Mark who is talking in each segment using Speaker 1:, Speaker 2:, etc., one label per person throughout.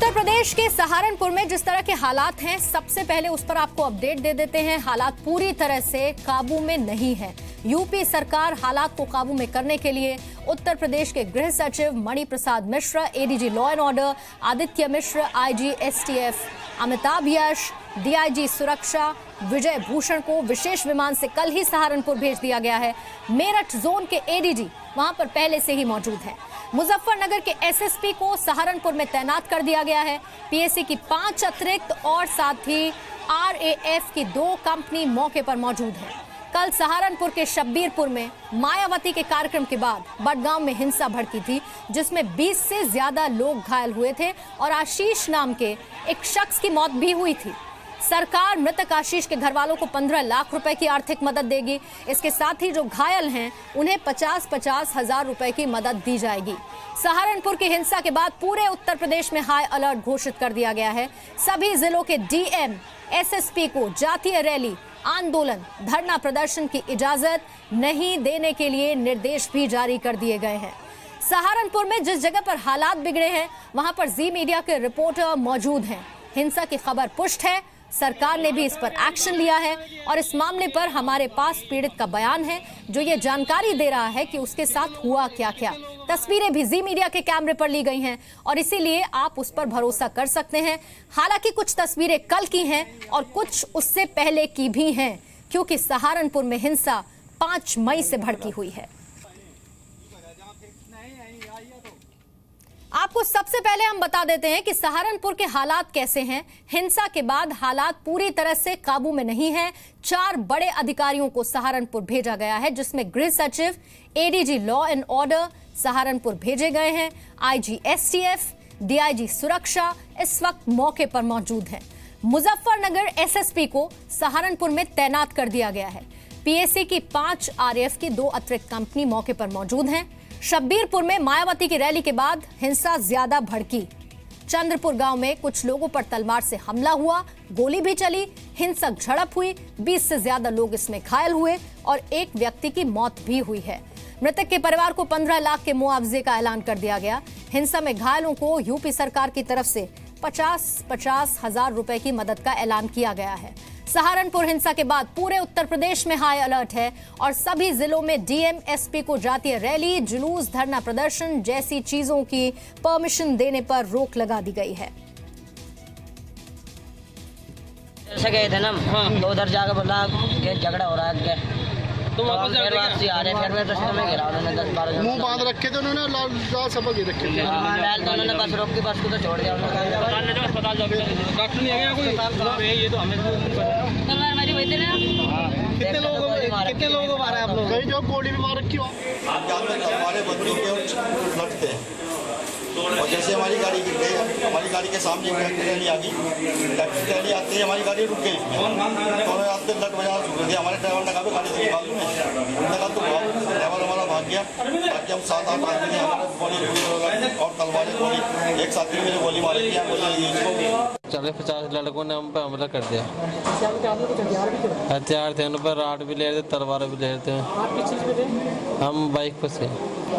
Speaker 1: उत्तर प्रदेश के सहारनपुर में जिस तरह के हालात हैं, सबसे पहले उस पर आपको अपडेट दे देते हैं। हालात पूरी तरह से काबू में नहीं है। यूपी सरकार हालात को काबू में करने के लिए उत्तर प्रदेश के गृह सचिव Mani Prasad Mishra, ADG law and order Aditya Mishra, IG STF Amitabh Yash, DIG सुरक्षा विजय भूषण को विशेष विमान से कल ही सहारनपुर भेज दिया गया है। मेरठ जोन के एडीजी वहां पर पहले से ही मौजूद हैं। मुजफ्फरनगर के एसएसपी को सहारनपुर में तैनात कर दिया गया है। पीएसी की 5 अतिरिक्त और साथ ही आरएएफ की 2 कंपनी मौके पर मौजूद है। कल सहारनपुर के शब्बीरपुर में मायावती के कार्यक्रम के बाद बड़गांव में हिंसा भड़की थी, जिसमें 20 से ज्यादा लोग घायल हुए थे और आशीष नाम के एक शख्स की मौत भी हुई थी। सरकार मृतक आशीष के घर वालों को 15 लाख रुपए की आर्थिक मदद देगी। इसके साथ ही जो घायल हैं उन्हें 50-50 हजार रुपए की मदद दी जाएगी। सहारनपुर की हिंसा के बाद पूरे उत्तर प्रदेश में हाई अलर्ट घोषित कर दिया गया है। सभी जिलों के डीएम, एसएसपी को जातीय रैली, आंदोलन, धरना प्रदर्शन की इजाजत नहीं देने के लिए निर्देश भी जारी कर दिए गए हैं। सहारनपुर में जिस जगह पर हालात बिगड़े हैं वहां पर जी मीडिया के रिपोर्टर मौजूद हैं। हिंसा की खबर पुष्ट है, सरकार ने भी इस पर एक्शन लिया है और इस मामले पर हमारे पास पीड़ित का बयान है जो ये जानकारी दे रहा है कि उसके साथ हुआ क्या क्या। तस्वीरें भी जी मीडिया के कैमरे पर ली गई हैं और इसीलिए आप उस पर भरोसा कर सकते हैं। हालांकि कुछ तस्वीरें कल की हैं और कुछ उससे पहले की भी हैं, क्योंकि सहारनपुर में हिंसा 5 मई से भड़की हुई है। आपको सबसे पहले हम बता देते हैं कि सहारनपुर के हालात कैसे हैं। हिंसा के बाद हालात पूरी तरह से काबू में नहीं है। 4 बड़े अधिकारियों को सहारनपुर भेजा गया है, जिसमें गृह सचिव, ADG law and order Saharanpur भेजे गए हैं। आईजी एसटीएफ, डीआईजी सुरक्षा इस वक्त मौके पर मौजूद है। मुजफ्फरनगर एसएसपी को सहारनपुर में तैनात कर दिया गया है। पीएसी की 5 आरएएफ की 2 अतिरिक्त कंपनी मौके पर मौजूद हैं। शब्बीरपुर में मायावती की रैली के बाद हिंसा ज्यादा भड़की। चंद्रपुर गांव में कुछ लोगों पर तलवार से हमला हुआ, गोली भी चली, हिंसक झड़प हुई, 20 से ज्यादा लोग इसमें घायल हुए और एक व्यक्ति की मौत भी हुई है। मृतक के परिवार को 15 लाख के मुआवजे का ऐलान कर दिया गया। हिंसा में घायलों को यूपी सरकार की तरफ से 50-50 हजार रुपए की मदद का ऐलान किया गया है। सहारनपुर हिंसा के बाद पूरे उत्तर प्रदेश में हाई अलर्ट है और सभी जिलों में डीएम, एसपी को जातीय रैली, जुलूस, धरना प्रदर्शन जैसी चीजों की परमिशन देने पर रोक लगा दी गई है।
Speaker 2: ऐसे गए थे ना, तो उधर जाकर बोला कि झगड़ा हो रहा है, तो वापस आ रहे। फिर मैं रास्ते में गिरा, उन्होंने 10-12 मुंह बांध रखे थे, उन्होंने लाल सपा के रखे थे। उन्होंने बस रोक के बस को तो छोड़ दिया। अस्पताल डॉक्टर नहीं है कोई, ये तो हमें तलवार मारी हुई थी ना। कितने लोगों को मारा आप लोग? जो गोली भी मार रखी हो। आप जानते हैं हमारे बंदूक के लटते हैं और जैसे हमारी गाड़ी गिर गई, हमारी गाड़ी के सामने टैक्सी रैली आ गई। टैक्सी रैली आते ही हमारी गाड़ी रुक गई। दोनों आते लट बजा शुरू कर दिया। हमारे ड्राइवर ने कहा गाड़ी से निकाल दूँ। उन्होंने कहा तो ड्राइवर हमारा भाग गया। बाकी हम 7-8 आदमी ने हमारे गोली और तलवारें गोली, एक साथी में गोली मारी किया।
Speaker 3: चले 50 लड़कों ने हम पे हमला कर दिया। हथियार थे उन पर, राड भी ले रहे थे, तलवार भी ले रहे थे। हम बाइक पर से,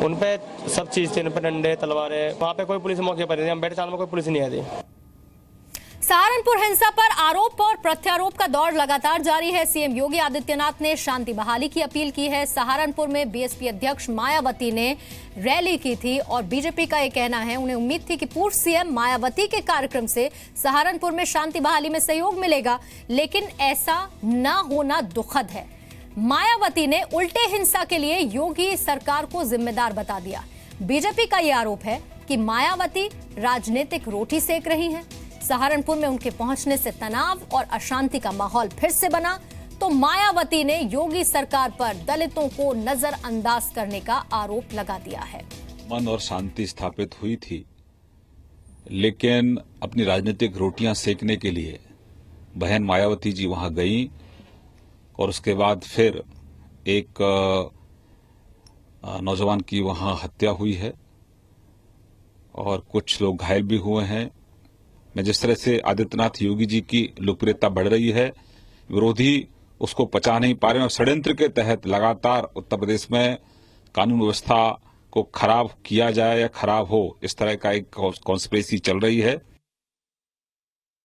Speaker 4: उन पे सब चीज थी, उन पे डंडे, तलवारें। वहाँ पे कोई पुलिस मौके पर नहीं थी। हम बैठे साल में कोई पुलिस नहीं आई थी।
Speaker 1: सहारनपुर हिंसा पर आरोप और प्रत्यारोप का दौर लगातार जारी है। सीएम योगी आदित्यनाथ ने शांति बहाली की अपील की है। सहारनपुर में बीएसपी अध्यक्ष मायावती ने रैली की थी और बीजेपी का ये कहना है, उन्हें उम्मीद थी कि पूर्व सीएम मायावती के कार्यक्रम से सहारनपुर में शांति बहाली में सहयोग मिलेगा, लेकिन ऐसा न होना दुखद है। मायावती ने उल्टे हिंसा के लिए योगी सरकार को जिम्मेदार बता दिया। बीजेपी का यह आरोप है कि मायावती राजनीतिक रोटी सेक रही हैं। सहारनपुर में उनके पहुंचने से तनाव और अशांति का माहौल फिर से बना, तो मायावती ने योगी सरकार पर दलितों को नजरअंदाज करने का आरोप लगा दिया है।
Speaker 5: अमन और शांति स्थापित हुई थी, लेकिन अपनी राजनीतिक रोटियां सेकने के लिए बहन मायावती जी वहां गई और उसके बाद फिर एक नौजवान की वहां हत्या हुई है और कुछ लोग घायल भी हुए हैं। मैं जिस तरह से आदित्यनाथ योगी जी की लोकप्रियता बढ़ रही है, विरोधी उसको पचा नहीं पा रहे हैं और षड्यंत्र के तहत लगातार उत्तर प्रदेश में कानून व्यवस्था को खराब किया जाए या खराब हो, इस तरह का एक कॉन्स्पिरेसी चल रही है।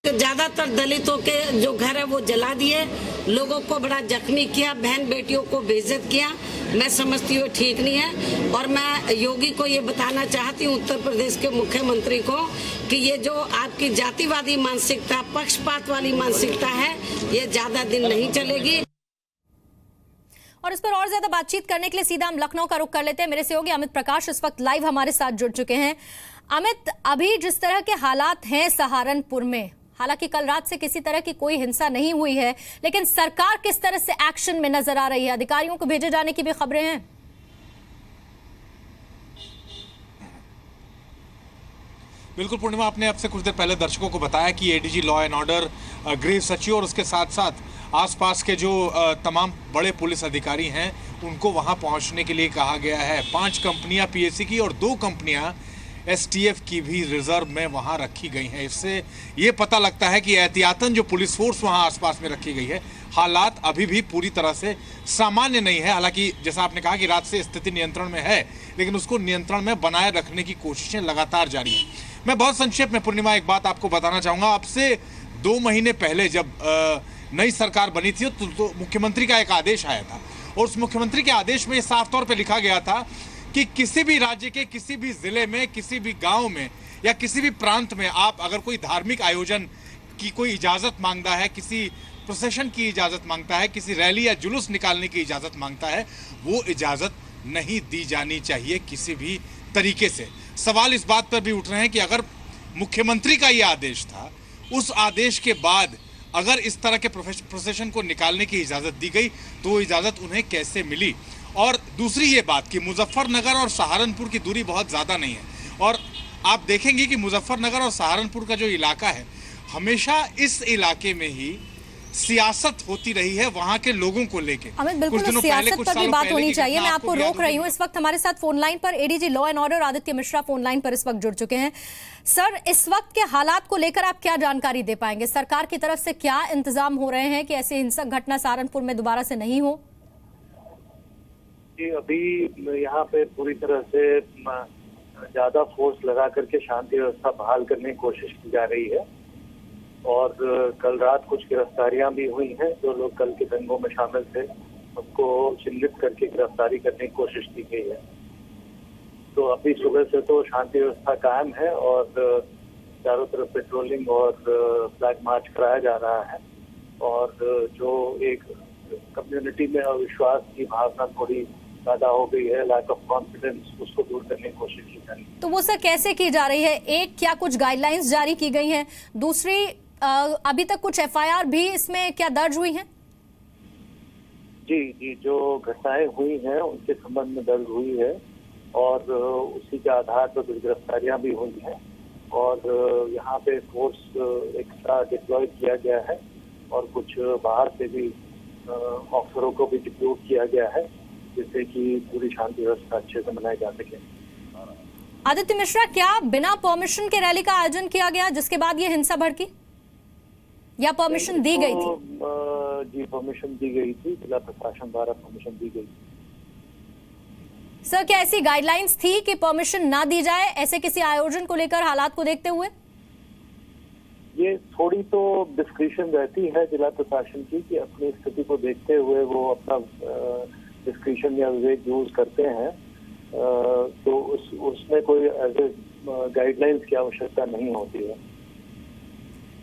Speaker 6: ज्यादातर दलितों के जो घर है वो जला दिए, लोगों को बड़ा जख्मी किया, बहन बेटियों को बेइज्जत किया। मैं समझती हूँ ठीक नहीं है। और मैं योगी को ये बताना चाहती हूँ, उत्तर प्रदेश के मुख्यमंत्री को, कि ये जो आपकी जातिवादी मानसिकता, पक्षपात वाली मानसिकता है, ये ज्यादा दिन नहीं चलेगी।
Speaker 1: और इस पर और ज्यादा बातचीत करने के लिए सीधा हम लखनऊ का रुख कर लेते हैं। मेरे सहयोगी अमित प्रकाश इस वक्त लाइव हमारे साथ जुड़ चुके हैं। अमित, अभी जिस तरह के हालात हैं सहारनपुर में, हालांकि कल रात से किसी तरह की कोई हिंसा नहीं हुई है, लेकिन सरकार किस तरह से एक्शन में नजर आ रही है? अधिकारियों को भेजे जाने की भी खबरें हैं।
Speaker 7: बिल्कुल पूर्णिमा, आपने अब से कुछ देर पहले दर्शकों को बताया कि एडीजी लॉ एंड ऑर्डर, गृह सचिव और उसके साथ साथ आसपास के जो तमाम बड़े पुलिस अधिकारी हैं उनको वहां पहुंचने के लिए कहा गया है। 5 कंपनियां पीएससी की और 2 कंपनियां एसटीएफ की भी रिजर्व में वहां रखी गई हैं। इससे ये पता लगता है कि एहतियातन जो पुलिस फोर्स वहां आसपास में रखी गई है, हालात अभी भी पूरी तरह से सामान्य नहीं है। हालांकि जैसा आपने कहा कि रात से स्थिति नियंत्रण में है, लेकिन उसको नियंत्रण में बनाए रखने की कोशिशें लगातार जारी हैं। मैं बहुत संक्षेप में पूर्णिमा एक बात आपको बताना चाहूंगा। अब से 2 महीने पहले जब नई सरकार बनी थी तो मुख्यमंत्री का एक आदेश आया था, और उस मुख्यमंत्री के आदेश में साफ तौर पर लिखा गया था कि किसी भी राज्य के किसी भी जिले में, किसी भी गांव में या किसी भी प्रांत में आप अगर कोई धार्मिक आयोजन की कोई इजाजत मांगता है, किसी प्रोसेशन की इजाजत मांगता है, किसी रैली या जुलूस निकालने की इजाजत मांगता है, वो इजाजत नहीं दी जानी चाहिए किसी भी तरीके से। सवाल इस बात पर भी उठ रहे हैं कि अगर मुख्यमंत्री का ये आदेश था, उस आदेश के बाद अगर इस तरह के प्रोसेशन को निकालने की इजाजत दी गई तो वो इजाजत उन्हें कैसे मिली? और दूसरी ये बात कि मुजफ्फरनगर और सहारनपुर की दूरी बहुत ज़्यादा नहीं है, और आप देखेंगे कि मुजफ्फरनगर और सहारनपुर का जो इलाका है, हमेशा इस इलाके में ही सियासत होती रही है वहां के लोगों को लेके।
Speaker 1: अमित, बिल्कुल सियासत पर भी बात होनी चाहिए। मैं आपको रोक रही हूँ। इस वक्त हमारे साथ फोन लाइन पर ADG law and order Aditya Mishra phone line पर इस वक्त जुड़ चुके हैं। सर, इस वक्त के हालात को लेकर आप क्या जानकारी दे पाएंगे? सरकार की तरफ से क्या इंतजाम हो रहे हैं कि ऐसी हिंसक घटना सहारनपुर में दोबारा से नहीं हो?
Speaker 8: जी, अभी यहाँ पे पूरी तरह से ज्यादा फोर्स लगा करके शांति व्यवस्था बहाल करने की कोशिश की जा रही है, और कल रात कुछ गिरफ्तारियां भी हुई हैं। जो लोग कल के दंगों में शामिल थे उनको चिन्हित करके गिरफ्तारी करने की कोशिश की गई है। तो अभी सुबह से तो शांति व्यवस्था कायम है और चारों तरफ पेट्रोलिंग और फ्लैग मार्च कराया जा रहा है, और जो एक कम्युनिटी में अविश्वास की भावना थोड़ी पैदा हो गई है, लैक ऑफ कॉन्फिडेंस, उसको दूर करने की कोशिश की जा रही है।
Speaker 1: तो वो सर कैसे की जा रही है? एक, क्या कुछ गाइडलाइंस जारी की गई हैं? दूसरी, अभी तक कुछ एफआईआर भी इसमें क्या दर्ज हुई हैं?
Speaker 8: जी, जो घटनाएं हुई हैं उनके संबंध में दर्ज हुई है, और उसी के आधार पर कुछ गिरफ्तारियां भी हुई हैं, और यहाँ पे फोर्स एक्स्ट्रा डिप्लॉय किया गया है, और कुछ बाहर से भी ऑफिसरों को भी डिप्लॉय किया गया है, जिससे कि पूरी शांति व्यवस्था अच्छे से मनाई जा सके।
Speaker 1: आदित्य मिश्रा, क्या बिना परमिशन के रैली का आयोजन किया गया जिसके बाद ये हिंसा भड़की, या परमिशन दी गई थी?
Speaker 8: जी, परमिशन दी गई थी, जिला प्रशासन द्वारा परमिशन दी गई।
Speaker 1: सर, क्या ऐसी गाइडलाइंस थी कि परमिशन ना दी जाए ऐसे किसी आयोजन को लेकर, हालात को देखते हुए?
Speaker 8: ये थोड़ी तो डिस्क्रिशन रहती है जिला प्रशासन की कि अपनी स्थिति को देखते हुए वो अपना डिस्क्रिशन या विवेक यूज करते हैं, तो उसमें कोई ऐसे गाइडलाइंस की आवश्यकता नहीं होती है।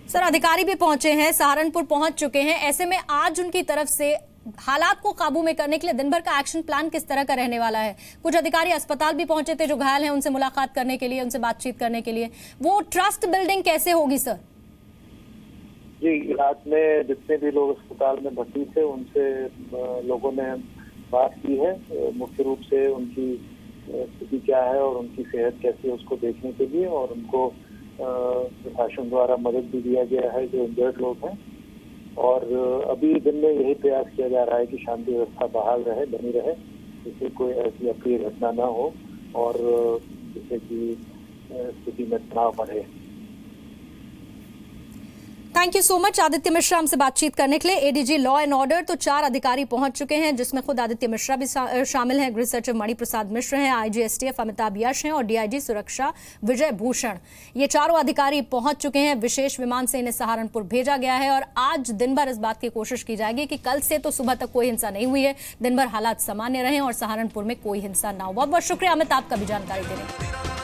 Speaker 1: सर, अधिकारी भी पहुंचे हैं, सहारनपुर पहुंच चुके हैं, ऐसे में आज उनकी तरफ से हालात को काबू में करने के लिए दिन भर का एक्शन प्लान किस तरह का रहने वाला है? कुछ अधिकारी अस्पताल भी पहुंचे थे जो घायल हैं, उनसे मुलाकात करने के लिए, उनसे बातचीत करने के लिए। वो ट्रस्ट बिल्डिंग कैसे होगी सर?
Speaker 8: जी, रात में जितने भी लोग अस्पताल में भर्ती थे उनसे लोगों ने बात की है, मुख्य रूप से उनकी स्थिति क्या है और उनकी सेहत कैसी है उसको देखने के लिए, और उनको प्रशासन द्वारा मदद भी दिया गया है जो इंजर्ड लोग हैं। और अभी दिन में यही प्रयास किया जा रहा है कि शांति व्यवस्था बहाल रहे, बनी रहे, जिससे कोई ऐसी अप्रिय घटना ना हो और जिससे कि स्थिति में तनाव बढ़े।
Speaker 1: Thank you so much Aditya Mishra हमसे बातचीत करने के लिए। एडीजी लॉ एंड ऑर्डर तो 4 अधिकारी पहुंच चुके हैं, जिसमें खुद आदित्य मिश्रा भी शामिल हैं, गृह सचिव मणि प्रसाद मिश्र हैं, आईजी एसटीएफ अमिताभ यश हैं और डीआईजी सुरक्षा विजय भूषण। ये चारों अधिकारी पहुंच चुके हैं। विशेष विमान से इन्हें सहारनपुर भेजा गया है और आज दिन भर इस बात की कोशिश की जाएगी कि कल से तो सुबह तक कोई हिंसा नहीं हुई है, दिन भर हालात सामान्य रहे और सहारनपुर में कोई हिंसा ना हो। बहुत बहुत शुक्रिया अमित आपका भी जानकारी देने के लिए।